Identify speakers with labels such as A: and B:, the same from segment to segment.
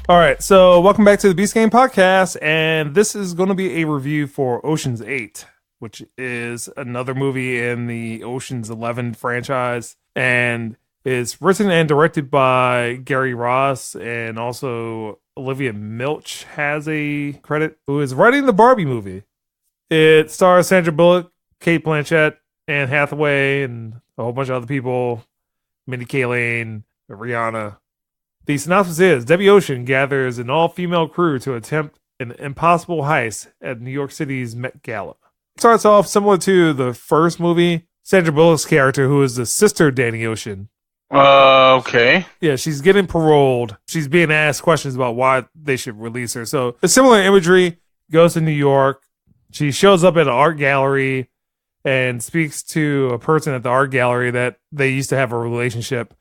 A: All right, so welcome back to the Beast Game Podcast, and this is going to be a review for Ocean's 8, which is another movie in the Ocean's 11 franchise, and is written and directed by Gary Ross, and also Olivia Milch has a credit, who is writing the Barbie movie. It stars Sandra Bullock, Kate Blanchett, Anne Hathaway, and a whole bunch of other people, Mindy Kaling, Rihanna. The synopsis is, Debbie Ocean gathers an all-female crew to attempt an impossible heist at New York City's Met Gala. It starts off similar to the first movie. Sandra Bullock's character, who is the sister of Danny Ocean.
B: Okay.
A: Yeah, she's getting paroled. She's being asked questions about why they should release her. So, a similar imagery, goes to New York. She shows up at an art gallery and speaks to a person at the art gallery that they used to have a relationship.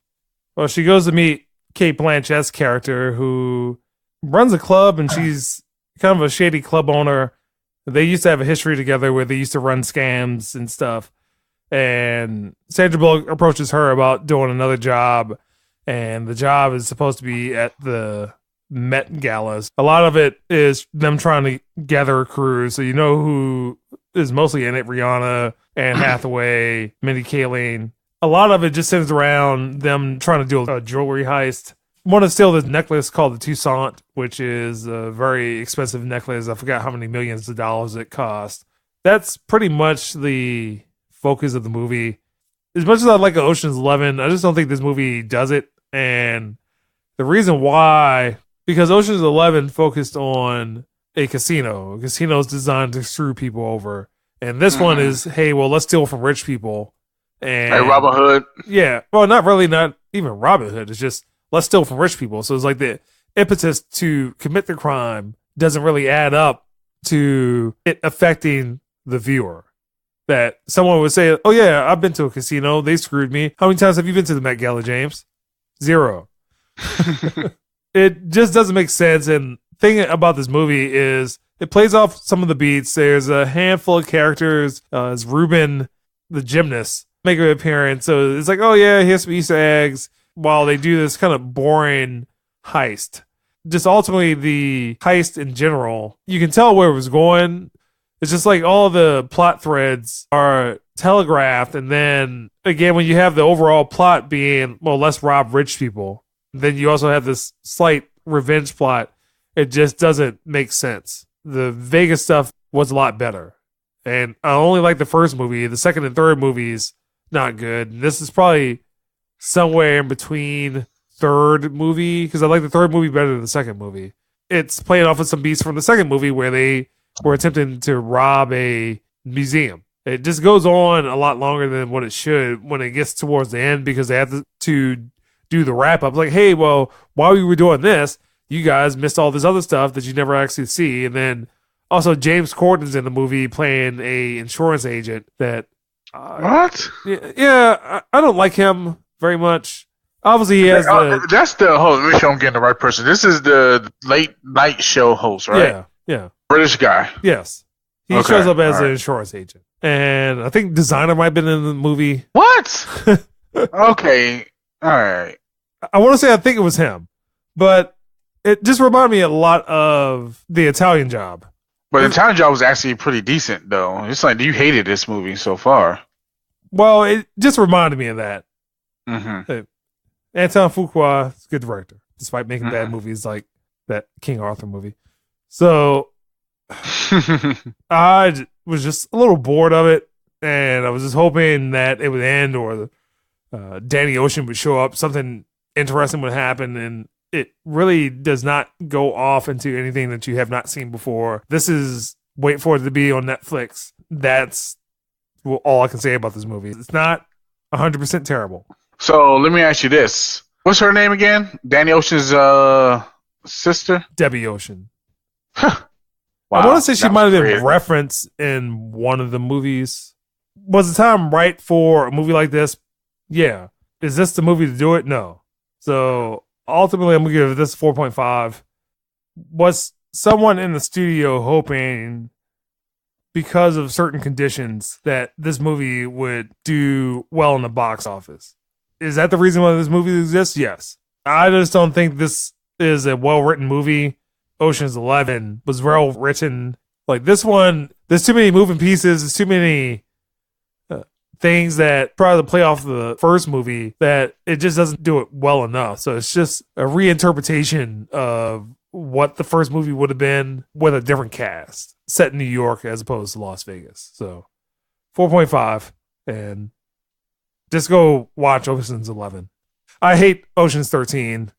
A: Well, she goes to meet Kate Blanchett's character, who runs a club, and she's kind of a shady club owner. They used to have a history together where they used to run scams and stuff. And Sandra Bullock approaches her about doing another job, and the job is supposed to be at the Met Galas. A lot of it is them trying to gather a crew, so you know who is mostly in it: Rihanna, Anne Hathaway, Mindy Kaling. A lot of it just centers around them trying to do a jewelry heist. Want to steal this necklace called the Toussaint, which is a very expensive necklace. I forgot how many millions of dollars it cost. That's pretty much the focus of the movie. As much as I like Ocean's 11, I just don't think this movie does it. And the reason why, because Ocean's 11 focused on a casino. A casino is designed to screw people over. And this one is, hey, well, let's steal from rich people. And
B: Like Robin Hood.
A: yeah, well, not even Robin Hood. It's just, let's steal from rich people. So it's like the impetus to commit the crime doesn't really add up to it affecting the viewer. That someone would say, oh yeah, I've been to a casino, they screwed me. How many times have you been to the Met Gala, James? 0. It just doesn't make sense. And the thing about this movie is it plays off some of the beats. There's a handful of characters, as Ruben, the gymnast, make an appearance. So it's like, oh yeah, here's some Easter eggs while they do this kind of boring heist. Just ultimately the heist in general, you can tell where it was going. It's just like all the plot threads are telegraphed. And then again, when you have the overall plot being, well, let's rob rich people, then you also have this slight revenge plot. It just doesn't make sense. The Vegas stuff was a lot better. And I only like the first movie. The second and third movies, not good. This is probably somewhere in between third movie, because I like the third movie better than the second movie. It's playing off of some beats from the second movie where they were attempting to rob a museum. It just goes on a lot longer than what it should when it gets towards the end, because they have to do the wrap up. Like, hey, well, while we were doing this, you guys missed all this other stuff that you never actually see. And then also James Corden's in the movie playing a insurance agent that
B: What?
A: Yeah, I don't like him very much. Obviously, he has
B: that's the host. Make sure I'm getting the right person. This is the late night show host, right?
A: Yeah.
B: British guy.
A: Yes. He shows up as an insurance agent. And I think Designer might have been in the movie.
B: What? Okay. All right.
A: I want to say I think it was him. But it just reminded me a lot of The Italian Job.
B: But The Italian Job was actually pretty decent, though. It's like you hated this movie so far.
A: Well, it just reminded me of that.
B: Mm-hmm.
A: Anton Fuqua is a good director, despite making bad movies like that King Arthur movie. So I was just a little bored of it, and I was just hoping that it would end, or Danny Ocean would show up, something interesting would happen, and it really does not go off into anything that you have not seen before. This is, wait for it to be on Netflix. That's all I can say about this movie. It's not 100% terrible.
B: So let me ask you this. What's her name again? Danny Ocean's sister?
A: Debbie Ocean.
B: Wow,
A: I want to say she might have been
B: weird.
A: referenced in one of the movies. Was the time right for a movie like this? Yeah. Is this the movie to do it? No. So ultimately, I'm going to give this 4.5. Was someone in the studio hoping, because of certain conditions, that this movie would do well in the box office? Is that the reason why this movie exists? Yes. I just don't think this is a well-written movie. Ocean's 11 was well written. Like this one, there's too many moving pieces. There's too many things that try to play off the first movie that it just doesn't do it well enough. So it's just a reinterpretation of what the first movie would have been with a different cast set in New York as opposed to Las Vegas. So 4.5, and just go watch Ocean's 11. I hate Ocean's 13.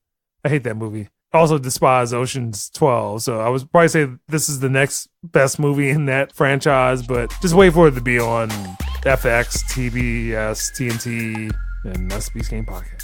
A: I hate that movie. I also despise Ocean's 12. So I would probably say this is the next best movie in that franchise, but just wait for it to be on FX, TBS, TNT, and that's Beast Game Podcast.